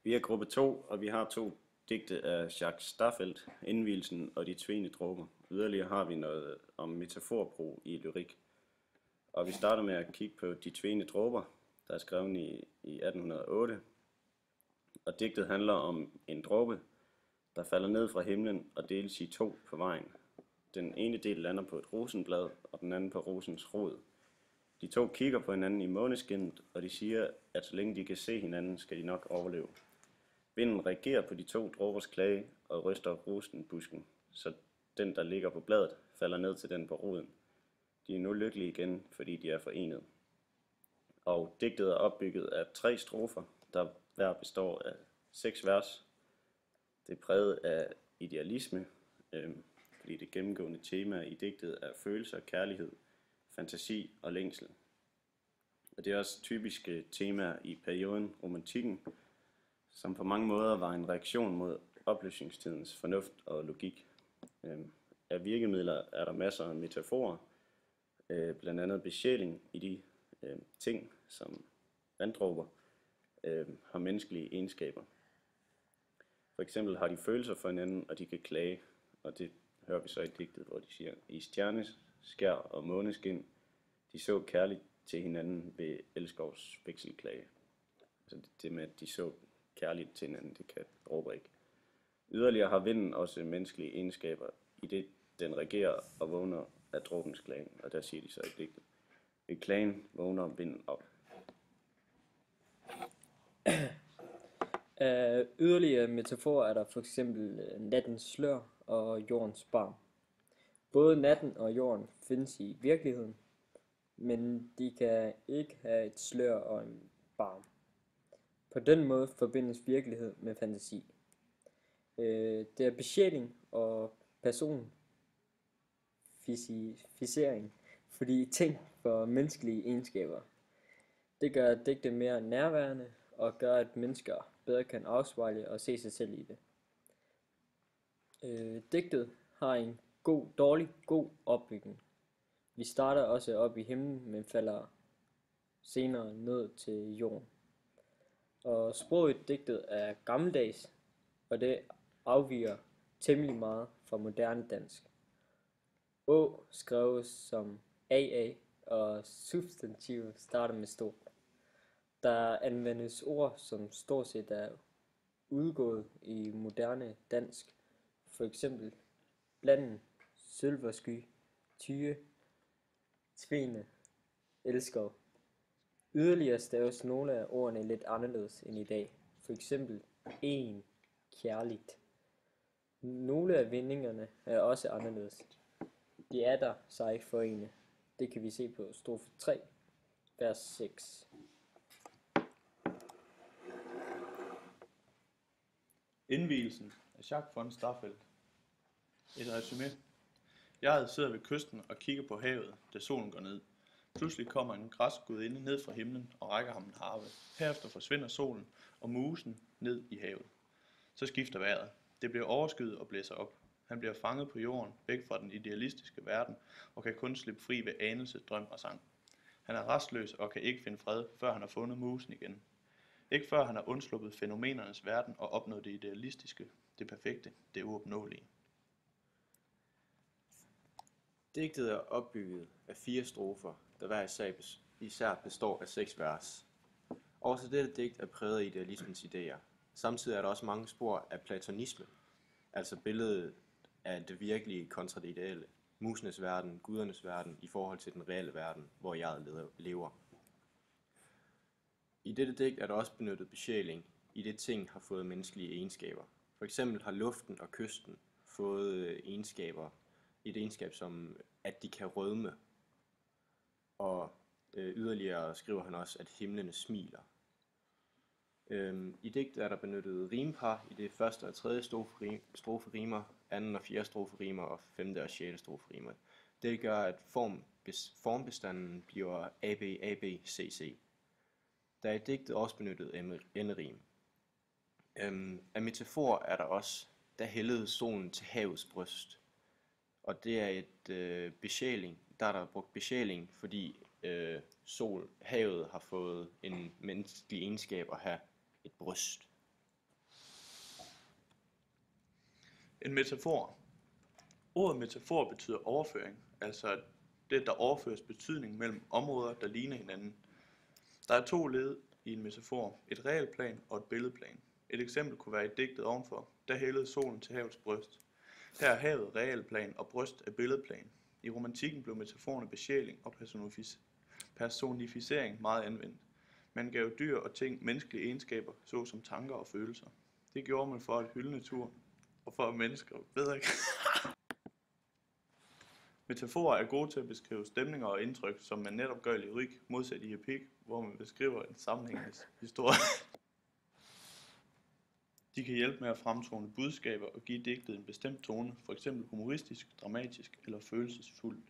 Vi er gruppe 2, og vi har to digte af Jacques Staffeldt, Indvielsen og de tvene dråber. Yderligere har vi noget om metaforbrug i lyrik. Og vi starter med at kigge på de tvene dråber, der er skrevet i 1808. Og digtet handler om en dråbe, der falder ned fra himlen og deles i to på vejen. Den ene del lander på et rosenblad, og den anden på rosens rod. De to kigger på hinanden i måneskinnet, og de siger, at så længe de kan se hinanden, skal de nok overleve. Vinden reagerer på de to dråbers klage og ryster rosenbusken, så den, der ligger på bladet, falder ned til den på roden. De er nu lykkelige igen, fordi de er forenet. Og digtet er opbygget af 3 strofer, der hver består af 6 vers. Det er præget af idealisme, fordi det gennemgående tema i digtet er følelser, kærlighed, fantasi og længsel. Og det er også typiske temaer i perioden romantikken, som på mange måder var en reaktion mod oplysningstidens fornuft og logik. Af virkemidler er der masser af metaforer, blandt andet besjæling i de ting, som vanddråber har menneskelige egenskaber. For eksempel har de følelser for hinanden, og de kan klage, og det hører vi så i digtet, hvor de siger, i stjerneskær og måneskin, de så kærligt til hinanden ved elskovs vekselklage. Altså det med, at de så kærligt til hinanden, det kan dråber ikke. Yderligere har vinden også menneskelige egenskaber, i det den regerer og vågner af dråbens klagen, og der siger de så i digtet. Ved klagen vågner vinden op. Af yderligere metaforer er der for eksempel nattens slør og jordens barm. Både natten og jorden findes i virkeligheden, men de kan ikke have et slør og en barm. På den måde forbindes virkelighed med fantasi. Det er besjæling og personificering, fordi ting for menneskelige egenskaber. Det gør digte mere nærværende og gør, at mennesker bedre kan afspejle og se sig selv i det. Digtet har en god opbygning. Vi starter også op i himlen, men falder senere ned til jorden. Og sproget i digtet er gammeldags, og det afviger temmelig meget fra moderne dansk. Å skreves som AA, og substantivet starter med stor. Der anvendes ord, som stort set er udgået i moderne dansk, for eksempel blanden, sølversky, tyge, tvene, elskov. Yderligere staves nogle af ordene lidt anderledes end i dag, for eksempel en, kærligt. Nogle af vendingerne er også anderledes. De er der sig forene. Det kan vi se på strofe 3, vers 6. Indvielsen af Jacques von Staffeldt. Et resumé. Jeg sidder ved kysten og kigger på havet, da solen går ned. Pludselig kommer en græsk gudinde ned fra himlen og rækker ham en harpe. Herefter forsvinder solen og musen ned i havet. Så skifter vejret. Det bliver overskyet og blæser op. Han bliver fanget på jorden, væk fra den idealistiske verden, og kan kun slippe fri ved anelse, drøm og sang. Han er rastløs og kan ikke finde fred, før han har fundet musen igen. Ikke før han har undsluppet fænomenernes verden og opnået det idealistiske, det perfekte, det uopnåelige. Digtet er opbygget af 4 strofer, der hver især består af 6 vers. Også dette digt er præget af idealismens idéer. Samtidig er der også mange spor af platonisme, altså billedet af det virkelige kontra det ideelle, musenes verden, gudernes verden i forhold til den reelle verden, hvor jeg lever. I dette digt er der også benyttet besjæling, i det ting har fået menneskelige egenskaber. For eksempel har luften og kysten fået et egenskab som, at de kan rødme. Og yderligere skriver han også, at himlene smiler. I digtet er der benyttet rimpar i det første og tredje strofe rimer, anden og fjerde strofe rimer og femte og sjette strofe rimer. Det gør, at formbestanden bliver AB, AB, CC. Der er i digtet også benyttet enderim. Af metafor er der også, der hældede solen til havets bryst. Og det er et besjæling. Der er der brugt besjæling, fordi havet har fået en menneskelig egenskab at have et bryst. En metafor. Ordet metafor betyder overføring, altså det, der overføres betydning mellem områder, der ligner hinanden. Der er 2 led i en metafor, et realplan og et billedplan. Et eksempel kunne være i digtet ovenfor, der hældede solen til havets bryst. Her er havet realplan og bryst er billedplan. I romantikken blev metaforerne besjæling og personificering meget anvendt. Man gav dyr og ting menneskelige egenskaber, såsom tanker og følelser. Det gjorde man for at hylde natur og for at mennesker bedre. Metaforer er gode til at beskrive stemninger og indtryk, som man netop gør i lyrik, modsat i epik, hvor man beskriver en sammenhængende historie. De kan hjælpe med at fremtone budskaber og give digtet en bestemt tone, f.eks. humoristisk, dramatisk eller følelsesfuld.